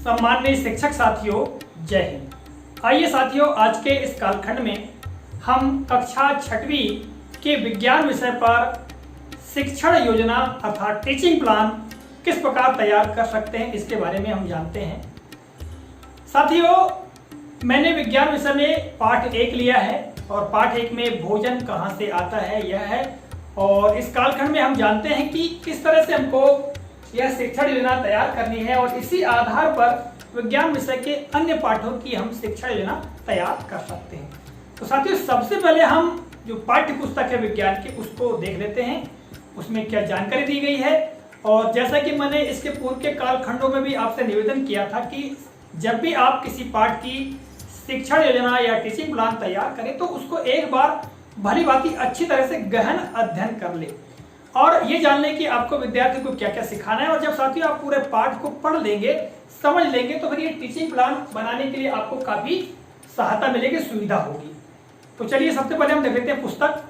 सम्माननीय शिक्षक साथियों, जय हिंद। आइए साथियों, आज के इस कालखंड में हम कक्षा 6वीं के विज्ञान विषय पर शिक्षण योजना अर्थात टीचिंग प्लान किस प्रकार तैयार कर सकते हैं इसके बारे में हम जानते हैं। साथियों, मैंने विज्ञान विषय में पाठ 1 लिया है और पाठ 1 में भोजन कहाँ से आता है यह है, और इस कालखंड में हम जानते हैं कि किस तरह से हमको यह शिक्षण योजना तैयार करनी है और इसी आधार पर विज्ञान विषय के अन्य पाठों की हम शिक्षण योजना तैयार कर सकते हैं। तो साथियों, सबसे पहले हम जो पाठ्य पुस्तक है विज्ञान की उसको देख लेते हैं, उसमें क्या जानकारी दी गई है। और जैसा कि मैंने इसके पूर्व के कालखंडों में भी आपसे निवेदन किया था कि जब भी आप किसी पाठ की शिक्षण योजना या टीचिंग प्लान तैयार करें तो उसको एक बार भली भांति अच्छी तरह से गहन अध्ययन कर ले और ये जान लें कि आपको विद्यार्थी को क्या क्या सिखाना है। और जब साथियों आप पूरे पाठ को पढ़ लेंगे, समझ लेंगे, तो फिर ये टीचिंग प्लान बनाने के लिए आपको काफी सहायता मिलेगी, सुविधा होगी। तो चलिए सबसे पहले हम देख लेते हैं पुस्तक।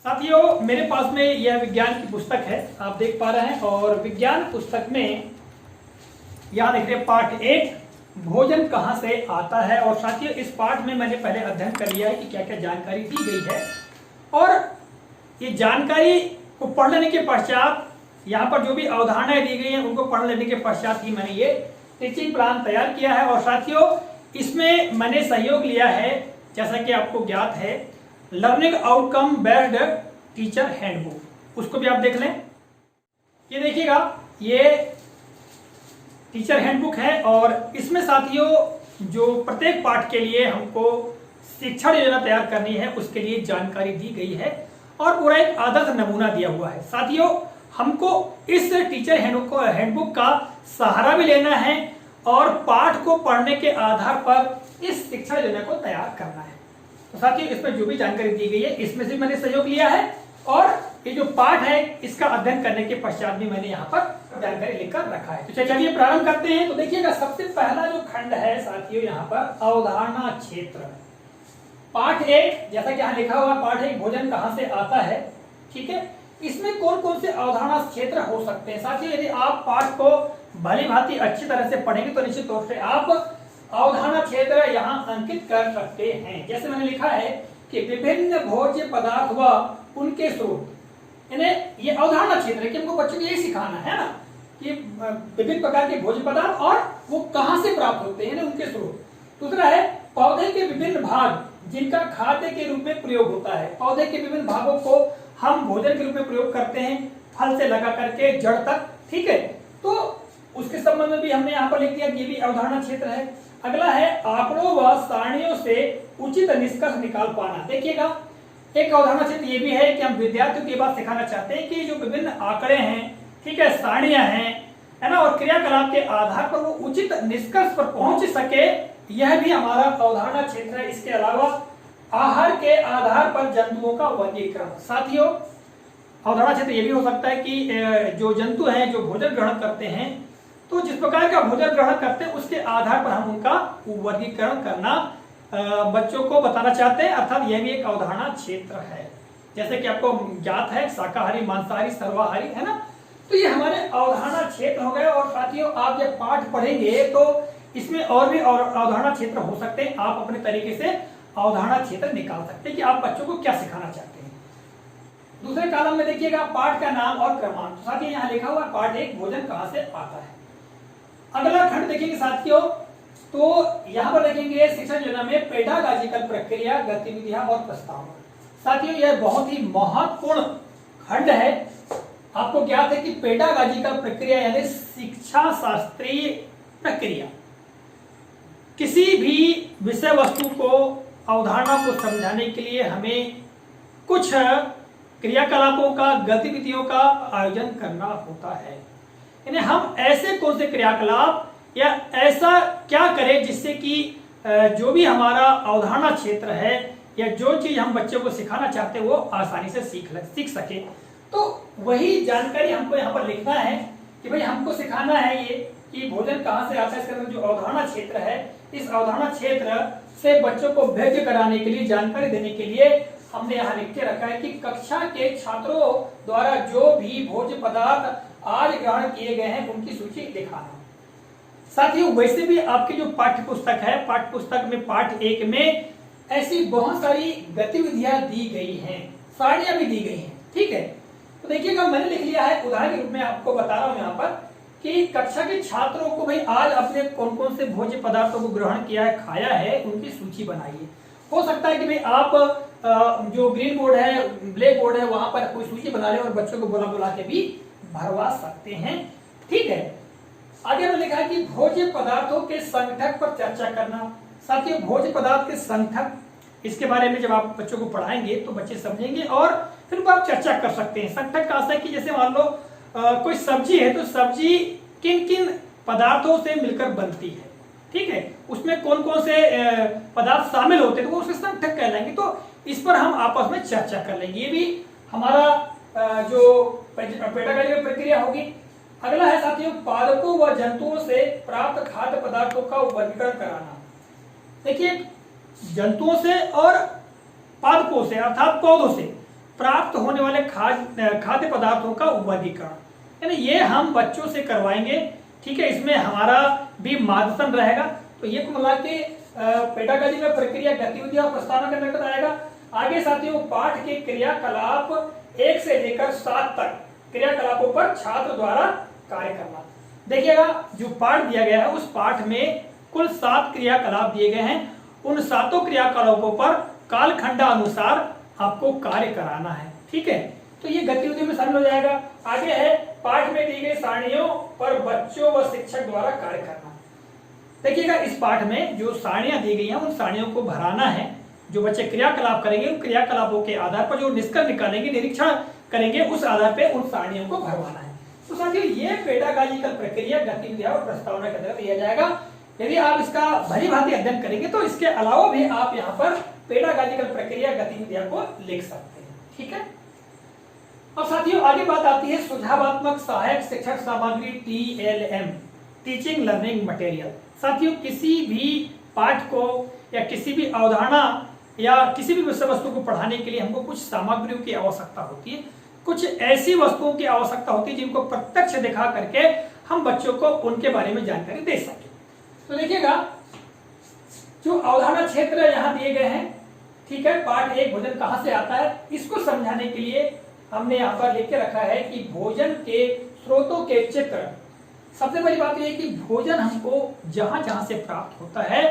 साथियों, मेरे पास में यह विज्ञान की पुस्तक है, आप देख पा रहे हैं। और विज्ञान पुस्तक में यहाँ देख रहे हैं पाठ 1 भोजन कहाँ से आता है। और साथियों, इस पाठ में मैंने पहले अध्ययन कर लिया है कि क्या क्या जानकारी दी गई है और ये जानकारी को पढ़ लेने के पश्चात यहाँ पर जो भी अवधारणाएं दी गई हैं उनको पढ़ लेने के पश्चात ही मैंने ये टीचिंग प्लान तैयार किया है। और साथियों, इसमें मैंने सहयोग लिया है, जैसा कि आपको ज्ञात है, learning outcome based teacher handbook, उसको भी आप देख लें। ये देखिएगा, ये टीचर हैंडबुक है और इसमें साथियों जो प्रत्येक पाठ के लिए हमको शिक्षण योजना तैयार करनी है उसके लिए जानकारी दी गई है और पूरा एक आदर्श नमूना दिया हुआ है। साथियों, हमको इस टीचर हैंडबुक का सहारा भी लेना है और पाठ को पढ़ने के आधार पर इस शिक्षण योजना को तैयार करना है। तो साथियों, इसमें जो भी जानकारी दी गई है इसमें से मैंने सहयोग लिया है और ये जो पाठ है इसका अध्ययन करने के पश्चात भी मैंने यहाँ पर जानकारी लिखकर रखा है। तो चलिए प्रारंभ करते हैं। तो देखिएगा, सबसे पहला जो खंड है साथियों यहाँ पर अवधारणा क्षेत्र, पाठ 1, जैसा कि यहाँ लिखा हुआ पाठ 1 भोजन कहाँ से आता है। ठीक है, इसमें कौन कौन से अवधारणा क्षेत्र हो सकते हैं। साथियों, यदि आप पाठ को भली भांति अच्छी तरह से पढ़ेंगे तो निश्चित तौर से आप अवधारणा क्षेत्र यहाँ अंकित कर सकते हैं। जैसे मैंने लिखा है कि विभिन्न भोज्य पदार्थ व उनके स्रोत, यानी ये अवधारणा क्षेत्र है कि हमको बच्चों को यही सिखाना है ना कि विभिन्न प्रकार के भोज्य पदार्थ और वो कहाँ से प्राप्त होते हैं, उनके स्रोत। दूसरा है पौधे के विभिन्न भाग जिनका खाद्य के रूप में प्रयोग होता है। पौधे के विभिन्न भागों को हम भोजन के रूप में प्रयोग करते हैं, फल से लगा करके जड़ तक। ठीक है, तो उसके संबंध में भी हमने यहाँ पर लिख दिया कि ये भी अवधारणा क्षेत्र है। अगला है आंकड़ों व सारणियों से उचित निष्कर्ष निकाल पाना। देखिएगा, एक अवधारणा क्षेत्र ये भी है कि हम विद्यार्थियों को ये बात सिखाना चाहते हैं कि जो विभिन्न आंकड़े हैं, ठीक है, सारणियां हैं, है ना, और क्रियाकलाप के आधार पर वो उचित निष्कर्ष पर पहुंच सके, यह भी हमारा अवधारणा क्षेत्र है। इसके अलावा आहार के आधार पर जंतुओं का वर्गीकरण। साथियों, अवधारणा क्षेत्र ये भी हो सकता है कि जो जंतु हैं जो भोजन ग्रहण करते हैं, तो जिस प्रकार का भोजन ग्रहण करते हैं उसके आधार पर हम उनका वर्गीकरण करना बच्चों को बताना चाहते हैं, अर्थात यह भी एक अवधारणा क्षेत्र है। जैसे कि आपको ज्ञात है शाकाहारी, मांसाहारी, सर्वाहारी, है ना, तो ये हमारे अवधारणा क्षेत्र हो गए। और साथियों, आप जब पाठ पढ़ेंगे तो इसमें और भी अवधारणा क्षेत्र हो सकते हैं। आप अपने तरीके से अवधारणा क्षेत्र निकाल सकते हैं कि आप बच्चों को क्या सिखाना चाहते हैं। दूसरे कॉलम में देखिएगा पाठ का नाम और क्रमांक। तो साथियों, यहाँ लिखा हुआ पाठ 1 भोजन कहाँ से आता है। अगला खंड देखेंगे साथियों, तो यहाँ पर देखेंगे शिक्षण योजना में पेडागॉजिकल प्रक्रिया, गतिविधियां और प्रस्ताव। साथियों, यह बहुत ही महत्वपूर्ण खंड है। आपको ज्ञात है कि पेडागॉजिकल प्रक्रिया यानी शिक्षा शास्त्रीय प्रक्रिया, किसी भी विषय वस्तु को, अवधारणा को समझाने के लिए हमें कुछ क्रियाकलापों का, गतिविधियों का आयोजन करना होता है। यानी हम ऐसे कौन से क्रियाकलाप या ऐसा क्या करें जिससे कि जो भी हमारा अवधारणा क्षेत्र है या जो चीज हम बच्चों को सिखाना चाहते हैं वो आसानी से सीख सके। तो वही जानकारी हमको यहाँ पर लिखना है कि भाई हमको सिखाना है ये कि भोजन कहाँ से आता है। इसके अंदर जो अवधारणा क्षेत्र है, इस अवधारणा क्षेत्र से बच्चों को भेद्य कराने के लिए, जानकारी देने के लिए हमने यहाँ लिख के रखा है कि कक्षा के छात्रों द्वारा जो भी भोज्य पदार्थ आज ग्रहण किए गए हैं उनकी सूची दिखाना। साथियों वैसे भी आपकी जो पाठ्य पुस्तक है, पाठ्य पुस्तक में पाठ 1 में ऐसी बहुत सारी गतिविधियां दी गई हैं, सारणियां भी दी गई हैं, ठीक है। तो देखिएगा मैंने लिख लिया है, उदाहरण के रूप में आपको बता रहा हूं यहाँ पर कि कक्षा के छात्रों को भाई आज अपने कौन कौन से भोज्य पदार्थों को ग्रहण किया है, खाया है, उनकी सूची बनाइए। हो सकता है कि भाई आप जो ग्रीन बोर्ड है, ब्लैक बोर्ड है, वहां पर कोई सूची बना ले और बच्चों को बुला बुला के भी भरवा सकते हैं, ठीक है। आगे में लिखा है कि भोज्य पदार्थों के संगठक पर चर्चा करना। साथियों भोज्य पदार्थ के संगठक, इसके बारे में जब आप बच्चों को पढ़ाएंगे तो बच्चे समझेंगे और फिर आप चर्चा कर सकते हैं। संगठक का है कि जैसे मान लो कोई सब्जी है तो सब्जी किन किन पदार्थों से मिलकर बनती है, ठीक है, उसमें कौन कौन से पदार्थ शामिल होते हैं तो वो उसके संगठक कहलाएंगे। तो इस पर हम आपस में चर्चा कर लेंगे, ये भी हमारा जो पेडागॉजी प्रक्रिया होगी। अगला है साथियों पादपों व जंतुओं से प्राप्त खाद्य पदार्थों का वर्गीकरण कराना। देखिए जंतुओं से और पादपों से अर्थात पौधों से प्राप्त होने वाले खाद्य पदार्थों का वर्गीकरण, यानी ये हम बच्चों से करवाएंगे, ठीक है। इसमें हमारा भी मार्गदर्शन रहेगा। तो ये कुल मिला के पेडागॉजी में प्रक्रिया, गतिविधि और प्रस्तावना के अंतर्गत आएगा। आगे साथियों पाठ के क्रियाकलाप 1 से लेकर 7 तक क्रियाकलापों पर छात्र द्वारा कार्य करना। देखिएगा जो पाठ दिया गया है उस पाठ में कुल 7 क्रियाकलाप दिए गए हैं। उन 7 क्रियाकलापों पर कालखंडानुसार आपको कार्य कराना है, ठीक है। तो ये गतिविधि में शामिल हो जाएगा। आगे है पाठ में दी गई सारणियों पर बच्चों व शिक्षक द्वारा कार्य करना। देखिएगा इस पाठ में जो सारणियां दी गई हैं उन सारणियों को भराना है। जो बच्चे क्रियाकलाप करेंगे उन क्रियाकलापों के आधार पर जो निष्कर्ष निकालेंगे, निरीक्षण करेंगे, उस आधार पर उन सारणियों को भरवाना है। तो साथियों ये पेडागॉजिकल प्रक्रिया, गतिविधियां और प्रस्तावना के अंतर्गत दिया जाएगा। यदि आप इसका भली भांति अध्ययन करेंगे तो इसके अलावा भी आप यहाँ पर पेडागॉजिकल प्रक्रिया, गतिविधियां को लिख सकते हैं, ठीक है। अब साथियों आगे बात आती है सुझावात्मक सहायक शिक्षण सामग्री TLM, टीचिंग लर्निंग मटेरियल। साथियों किसी भी पाठ को या किसी भी अवधारणा या किसी भी विषय वस्तु को पढ़ाने के लिए हमको कुछ सामग्रियों की आवश्यकता होती है, कुछ ऐसी वस्तुओं की आवश्यकता होती है जिनको प्रत्यक्ष दिखा करके हम बच्चों को उनके बारे में जानकारी दे सके। तो देखिएगा जो अवधारणा क्षेत्र यहाँ दिए गए हैं, ठीक है। पाठ 1 भोजन कहाँ से आता है, इसको समझाने के लिए हमने यहाँ पर लिख के रखा है कि भोजन के स्रोतों के चित्र। सबसे बड़ी बात यह है कि भोजन हमको जहां जहां से प्राप्त होता है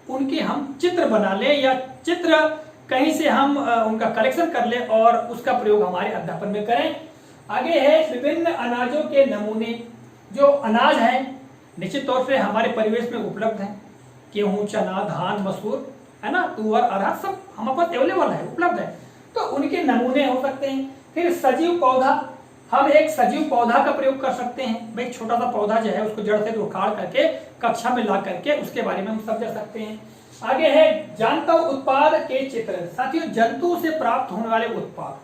उनके हम चित्र बना लें या चित्र कहीं से हम उनका कलेक्शन कर लें और उसका प्रयोग हमारे अध्यापन में करें। आगे है विभिन्न अनाजों के नमूने। जो अनाज है निश्चित तौर से हमारे परिवेश में उपलब्ध है, गेहूं, चना, धान, मसूर, है ना, तुअर, अरहर, सब हमारे पास अवेलेबल है, उपलब्ध है। तो उनके नमूने हो सकते हैं। फिर सजीव पौधा, हम एक सजीव पौधा का प्रयोग कर सकते हैं। भाई छोटा सा पौधा जो है उसको जड़ से उखाड़ करके कक्षा में ला करके उसके बारे में हम समझ सकते हैं। आगे है जानता उत्पाद के चित्र। साथियों जंतुओं से प्राप्त होने वाले उत्पाद,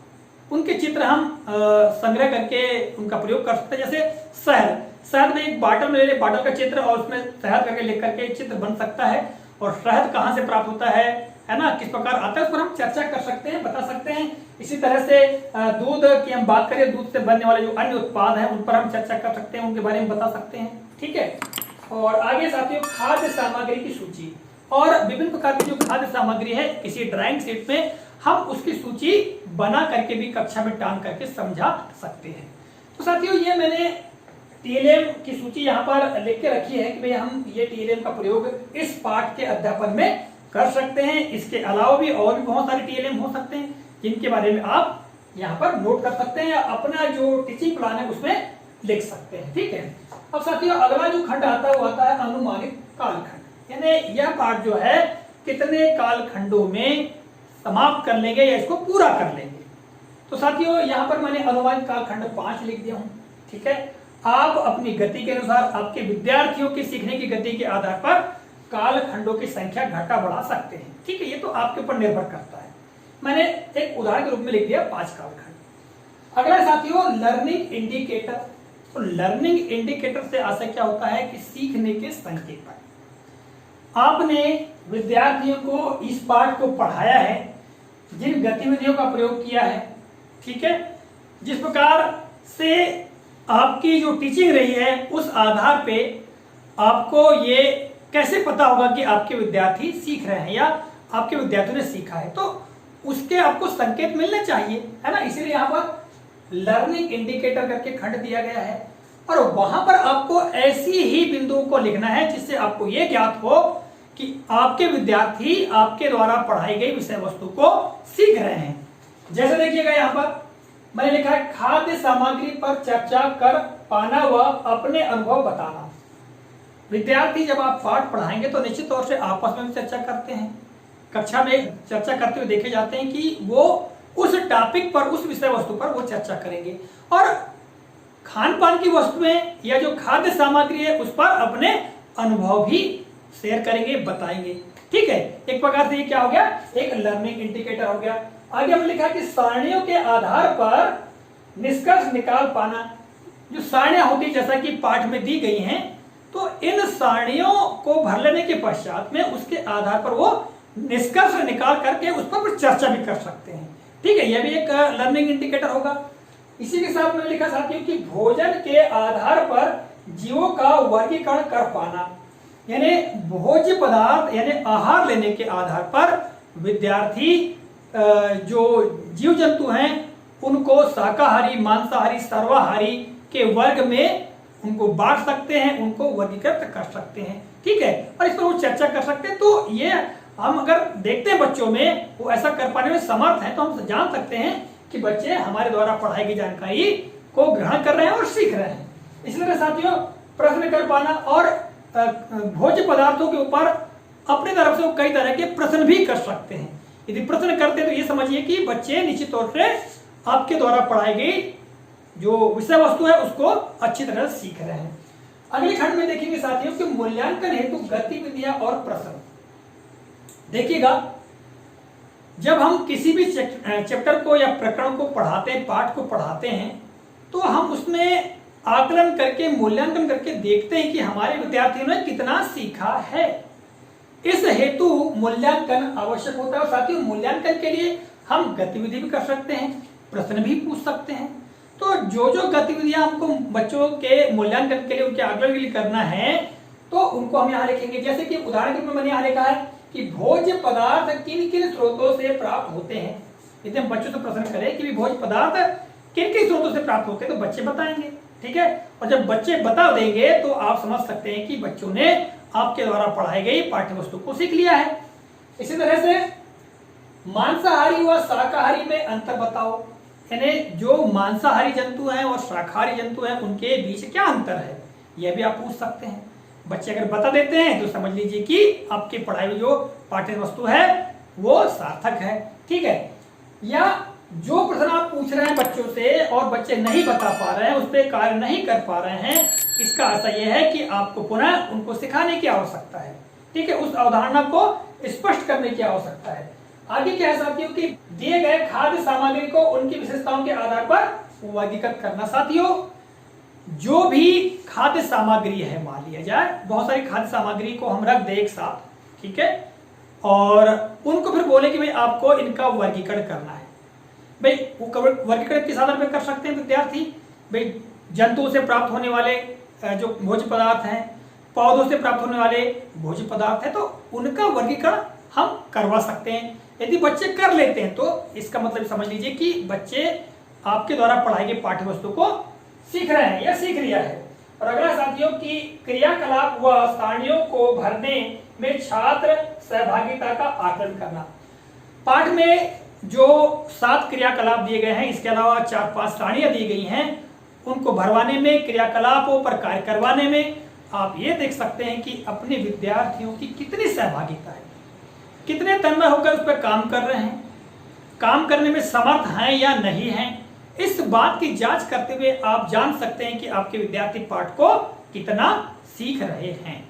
उनके चित्र हम संग्रह करके उनका प्रयोग कर सकते हैं। जैसे शहद में एक बाटल में ले ले, बाटल का चित्र और उसमें शहद करके लिख करके चित्र बन सकता है। और शहद कहाँ से प्राप्त होता है ना, किस प्रकार आता है, उस पर हम चर्चा कर सकते हैं, बता सकते हैं। इसी तरह से दूध की हम बात करें, दूध से बनने वाले जो अन्य उत्पाद हैं उन पर हम चर्चा कर सकते हैं, उनके बारे में बता सकते हैं, ठीक है। और आगे साथियों खाद्य सामग्री की सूची और विभिन्न प्रकार की जो खाद्य सामग्री है किसी ड्राइंग शीट में हम उसकी सूची बना करके भी कक्षा में टांग करके समझा सकते हैं। तो साथियों ये मैंने TLM की सूची यहाँ पर लिख के रखी है कि भाई हम ये TLM का प्रयोग इस पाठ के अध्यापन में कर सकते हैं। इसके अलावा भी और भी बहुत सारे TLM हो सकते हैं जिनके बारे में आप यहाँ पर नोट कर सकते हैं या अपना जो टीचिंग प्लान है उसमें लिख सकते हैं, ठीक है। अब साथियों अगला जो खंड आता है वो आता है अनुमानित कालखंड, यानी यह पाठ जो है कितने कालखंडों में समाप्त कर लेंगे या इसको पूरा कर लेंगे। तो साथियों यहाँ पर मैंने अनुमानित कालखंड 5 लिख दिया हूँ, ठीक है। आप अपनी गति के अनुसार, आपके विद्यार्थियों की सीखने की गति के आधार पर कालखंडों की संख्या घटा बढ़ा सकते हैं, ठीक है। ये तो आपके ऊपर निर्भर करता है। मैंने एक उदाहरण के रूप में लिख दिया 5 कालखंड। अगला साथियों लर्निंग इंडिकेटर। तो लर्निंग इंडिकेटर से आशय क्या होता है कि सीखने के संकेतक। आपने विद्यार्थियों को इस पाठ को पढ़ाया है, जिन गतिविधियों का प्रयोग किया है, ठीक है, जिस प्रकार से आपकी जो टीचिंग रही है उस आधार पे आपको ये कैसे पता होगा कि आपके विद्यार्थी सीख रहे हैं या आपके विद्यार्थियों ने सीखा है, तो उसके आपको संकेत मिलने चाहिए, है ना। इसीलिए यहाँ पर लर्निंग इंडिकेटर करके खंड दिया गया है और वहां पर आपको ऐसी ही बिंदुओं को लिखना है जिससे आपको यह ज्ञात हो कि आपके विद्यार्थी आपके द्वारा पढ़ाई गई विषय वस्तु को सीख रहे हैं। जैसे देखिएगा यहाँ पर मैंने लिखा है खाद्य सामग्री पर चर्चा कर पाना व अपने अनुभव बताना। विद्यार्थी जब आप पाठ पढ़ाएंगे तो निश्चित तौर से आपस में चर्चा करते हैं, कक्षा में चर्चा करते हुए देखे जाते हैं कि वो उस टॉपिक पर, उस विषय वस्तु पर वो चर्चा करेंगे और खान पान की वस्तुएं या जो खाद्य सामग्री है उस पर अपने अनुभव भी शेयर करेंगे, बताएंगे। ठीक है, एक प्रकार से ये क्या हो गया, एक लर्निंग इंडिकेटर हो गया। आगे हमने लिखा कि सारणियों के आधार पर निष्कर्ष निकाल पाना। जो सारणियां होती जैसा कि पाठ में दी गई हैं, तो इन सारणियों को भर लेने के पश्चात में उसके आधार पर वो निष्कर्ष निकाल करके उस पर चर्चा भी कर सकते हैं। ठीक है, यह भी एक लर्निंग इंडिकेटर होगा। इसी के साथ मैंने लिखा साथियों कि भोजन के आधार पर जीवों का वर्गीकरण कर पाना, यानी भोज्य पदार्थ यानी आहार लेने के आधार पर विद्यार्थी जो जीव जंतु हैं उनको शाकाहारी, मांसाहारी, सर्वाहारी के वर्ग में उनको बांट सकते हैं, उनको वर्गीकृत कर सकते हैं। ठीक है, और इस पर वो चर्चा कर सकते हैं। तो ये हम अगर देखते हैं बच्चों में वो ऐसा कर पाने में समर्थ है तो हम जान सकते हैं कि बच्चे हमारे द्वारा पढ़ाई गई जानकारी को ग्रहण कर रहे हैं और सीख रहे हैं। इसलिए साथियों प्रश्न कर पाना और भोज्य पदार्थों के ऊपर अपनी तरफ से वो कई तरह के प्रश्न भी कर सकते हैं। यदि प्रश्न करते हैं तो ये समझिए कि बच्चे निश्चित तौर से आपके द्वारा पढ़ाई गई जो विषय वस्तु है उसको अच्छी तरह सीख रहे हैं। अगले खंड में देखेंगे साथियों कि मूल्यांकन हेतु गतिविधियां और प्रश्न। देखिएगा, जब हम किसी भी चैप्टर को या प्रकरण को पढ़ाते हैं, पाठ को पढ़ाते हैं, तो हम उसमें आकलन करके, मूल्यांकन करके देखते हैं कि हमारे विद्यार्थियों ने कितना सीखा है। इस हेतु मूल्यांकन आवश्यक होता है। और साथियों मूल्यांकन के लिए हम गतिविधि भी कर सकते हैं, प्रश्न भी पूछ सकते हैं। तो जो जो गतिविधियां हमको बच्चों के मूल्यांकन के लिए, उनके आकलन के लिए करना है, तो उनको हम यहाँ लिखेंगे। जैसे कि उदाहरण के रूप में मैंने यहाँ लिखा है कि भोज्य पदार्थ किन किन स्रोतों से प्राप्त होते हैं। यदि हम बच्चों से प्रश्न करें कि भोज्य पदार्थ किन किन स्रोतों से प्राप्त होते हैं, तो बच्चे बताएंगे। ठीक है, और जब बच्चे बता देंगे तो आप समझ सकते हैं कि बच्चों ने आपके द्वारा पढ़ाई गई पाठ्य वस्तु को सीख लिया है। इसी तरह से मांसाहारी व शाकाहारी में अंतर बताओ, यानी जो मांसाहारी जंतु हैं और शाकाहारी जंतु हैं उनके बीच क्या अंतर है, यह भी आप पूछ सकते हैं। बच्चे अगर बता देते हैं तो समझ लीजिए कि आपकी पढ़ाई जो पाठ्य वस्तु है वो सार्थक है। ठीक है, या जो प्रश्न आप पूछ रहे हैं बच्चों से और बच्चे नहीं बता पा रहे हैं, उस पर कार्य नहीं कर पा रहे हैं, इसका अर्थ यह है कि आपको पुनः उनको सिखाने की आवश्यकता है। ठीक है, उस अवधारणा को स्पष्ट करने की आवश्यकता है। आगे क्या है साथियों कि दिए गए खाद्य सामग्री को उनकी विशेषताओं के आधार पर वर्गीकृत करना। साथियों जो भी खाद्य सामग्री है, मान लिया जाए बहुत सारी खाद्य सामग्री को हम रख दें एक साथ, ठीक है, और उनको फिर बोले कि भाई आपको इनका वर्गीकरण करना है। भाई वो वर्गीकरण किस आधार पर कर सकते हैं विद्यार्थी, भाई जंतुओं से प्राप्त होने वाले जो भोज्य पदार्थ हैं, पौधों से प्राप्त होने वाले भोज्य पदार्थ हैं, तो उनका वर्गीकरण हम करवा सकते हैं। यदि बच्चे कर लेते हैं तो इसका मतलब समझ लीजिए कि बच्चे आपके द्वारा पढ़ाई गई पाठ्य वस्तु को सीख रहे हैं या सीख लिया है। और अगला साथियों की क्रियाकलाप व सारणियों को भरने में छात्र सहभागिता का आकलन करना। पाठ में जो 7 क्रियाकलाप दिए गए हैं, इसके अलावा 4-5 सारणियां दी गई हैं, उनको भरवाने में, क्रियाकलापों पर कार्य करवाने में आप ये देख सकते हैं कि अपने विद्यार्थियों की कितनी सहभागिता है, कितने तन्मय होकर उस पर काम कर रहे हैं, काम करने में समर्थ हैं या नहीं हैं। इस बात की जांच करते हुए आप जान सकते हैं कि आपके विद्यार्थी पाठ को कितना सीख रहे हैं।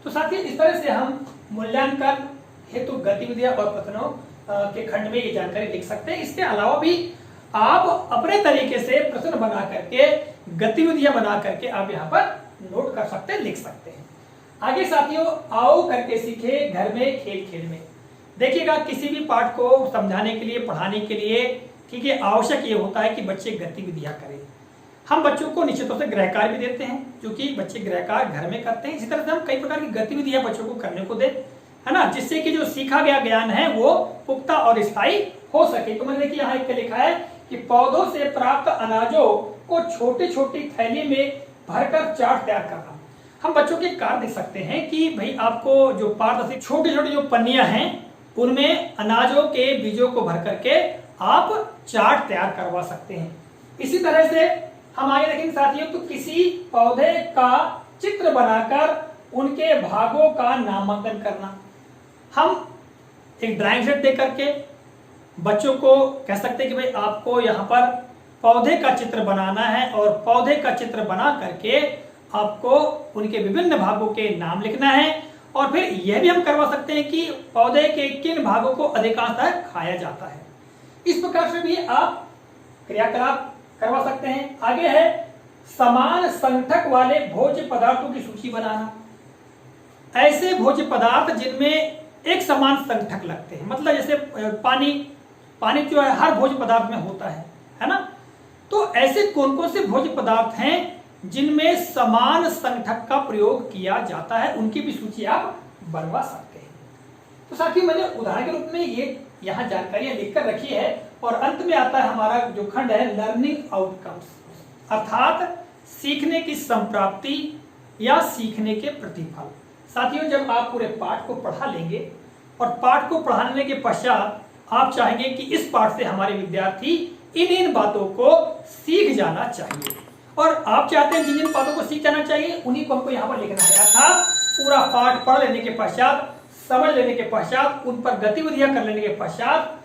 तो साथियों इस तरह से हम मूल्यांकन हेतु गतिविधियां और प्रश्नों के खंड में ये जानकारी लिख सकते हैं। इसके अलावा भी आप अपने तरीके से प्रश्न बना करके, गतिविधियां बना करके आप यहाँ पर नोट कर सकते हैं, लिख सकते हैं। आगे साथियों आओ करके सीखे घर में, खेल खेल में। देखिएगा किसी भी पाठ को समझाने के लिए, पढ़ाने के लिए, ठीक है, आवश्यक ये होता है कि बच्चे गतिविधियां करें। हम बच्चों को निश्चित तौर से गृह कार्य भी देते हैं, जो कि बच्चे गृह कार्य घर में करते हैं। इसी तरह से हम कई प्रकार की गतिविधियां बच्चों को करने को दे, है ना, जिससे कि जो सीखा गया ज्ञान है वो पुख्ता और स्थायी हो सके। तो मैंने देखिए यहाँ एक लिखा है कि पौधों से प्राप्त अनाजों को छोटी छोटी थैली में भरकर चाट तैयार करना। हम बच्चों के कार्य देख सकते हैं कि भाई आपको जो पारदर्शी छोटी छोटी जो पन्नियां हैं उनमें अनाजों के बीजों को भर करके आप चाट तैयार करवा सकते हैं। इसी तरह से हम आगे देखेंगे साथियों, तो किसी पौधे का चित्र बनाकर उनके भागों का नामांकन करना। हम एक ड्राइंग सेट दे करके बच्चों को कह सकते हैं कि भाई आपको यहाँ पर पौधे का चित्र बनाना है और पौधे का चित्र बना करके आपको उनके विभिन्न भागों के नाम लिखना है। और फिर यह भी हम करवा सकते हैं कि पौधे के किन भागों को अधिकांशतः खाया जाता है। इस प्रकार से भी आप क्रियाकलाप करवा सकते हैं। आगे है समान संगठक वाले भोज्य पदार्थों की सूची बनाना। ऐसे भोज्य पदार्थ जिनमें एक समान संगठक लगते हैं, मतलब जैसे पानी जो है हर भोज्य पदार्थ में होता है ना। तो ऐसे कौन कौन से भोज्य पदार्थ हैं जिनमें समान संगठक का प्रयोग किया जाता है, उनकी भी सूची आप बनवा सकते हैं। तो साथियों मैंने उदाहरण के रूप में ये यहाँ जानकारियां लिखकर रखी है। और अंत में आता है हमारा जो खंड है लर्निंग आउटकम्स, अर्थात सीखने की संप्राप्ति या सीखने के प्रतिफल। साथियों जब आप पूरे पाठ को पढ़ा लेंगे और पाठ को पढ़ाने के पश्चात आप चाहेंगे कि इस पाठ से हमारे विद्यार्थी इन बातों को सीख जाना चाहिए, और आप चाहते हैं जिन जिन बातों को सीख जाना चाहिए उन्हीं को हमको यहाँ पर लिखना है। अर्थात पूरा पाठ पढ़ लेने के पश्चात, समझ लेने के पश्चात, उन पर गतिविधियां कर लेने के पश्चात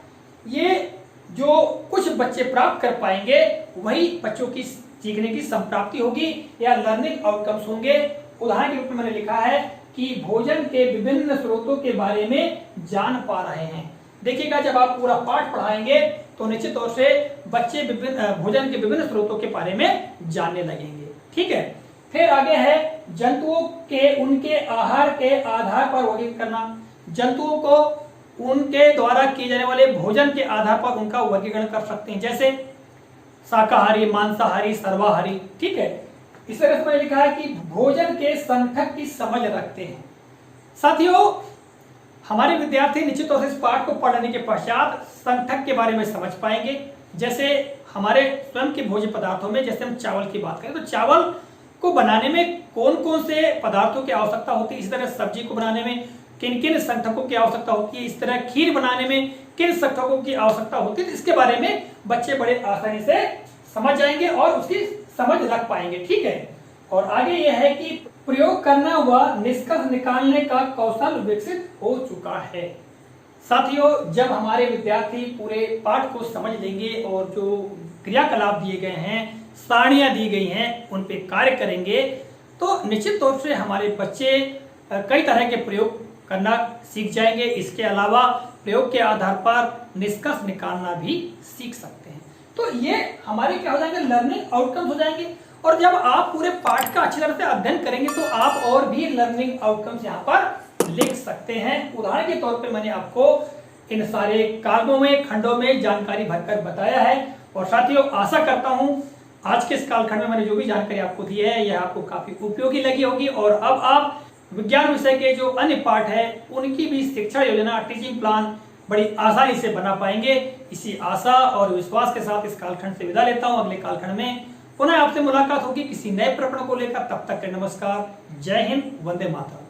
ये जो कुछ बच्चे प्राप्त कर पाएंगे वही बच्चों की सीखने की संप्राप्ति होगी या लर्निंग आउटकम्स होंगे। उदाहरण के रूप में मैंने लिखा है कि भोजन के विभिन्न स्रोतों के बारे में जान पा रहे हैं। देखिएगा जब आप पूरा पाठ पढ़ाएंगे तो निश्चित तौर से बच्चे भोजन के विभिन्न स्रोतों के बारे में जानने लगेंगे। ठीक है, फिर आगे है जंतुओं के उनके आहार के आधार पर वर्गीकरण करना। जंतुओं को उनके द्वारा किए जाने वाले भोजन के आधार पर उनका वर्गीकरण कर सकते हैं, जैसे शाकाहारी, मांसाहारी, सर्वाहारी। ठीक है, इस तरह से मैंने लिखा है कि भोजन के संगठक की समझ रखते हैं। साथियों हमारे विद्यार्थी निश्चित तौर से इस पाठ को पढ़ने के पश्चात संगठक के बारे में समझ पाएंगे। जैसे हमारे स्वयं के भोज्य पदार्थों में जैसे हम चावल की बात करें तो चावल को बनाने में कौन कौन से पदार्थों की आवश्यकता होती है, इस तरह सब्जी को बनाने में किन किन संगठकों की आवश्यकता होती है, इस तरह खीर बनाने में किन संगठकों की आवश्यकता होती है, इसके बारे में बच्चे बड़े आसानी से समझ जाएंगे और उसकी समझ रख पाएंगे। ठीक है, और आगे यह है कि प्रयोग करना व निष्कर्ष निकालने का कौशल विकसित हो चुका है। साथियों जब हमारे विद्यार्थी पूरे पाठ को समझ लेंगे और जो क्रियाकलाप दिए गए हैं, सारणियां दी गई हैं, उन पे कार्य करेंगे तो निश्चित तौर से हमारे बच्चे कई तरह के प्रयोग करना सीख जाएंगे। इसके अलावा प्रयोग के आधार पर निष्कर्ष निकालना भी सीख सकते हैं। तो ये हमारे क्या हो जाएंगे, लर्निंग आउटकम्स हो जाएंगे। और जब आप पूरे पाठ का अच्छी तरह से अध्ययन करेंगे तो आप और भी लर्निंग आउटकम्स यहाँ पर लिख सकते हैं। उदाहरण के तौर पे मैंने आपको इन सारे कालमों में, खंडों में जानकारी भरकर बताया है। और साथियों आशा करता हूँ आज के इस कालखंड में मैंने जो भी जानकारी आपको दी है यह आपको काफी उपयोगी लगी होगी। और अब आप विज्ञान विषय के जो अन्य पाठ है उनकी भी शिक्षा योजना, टीचिंग प्लान बड़ी आसानी से बना पाएंगे। इसी आशा और विश्वास के साथ इस कालखंड से विदा लेता हूं। अगले कालखंड में पुनः आपसे मुलाकात होगी किसी नए प्रकरण को लेकर। तब तक के नमस्कार, जय हिंद, वंदे मातरम।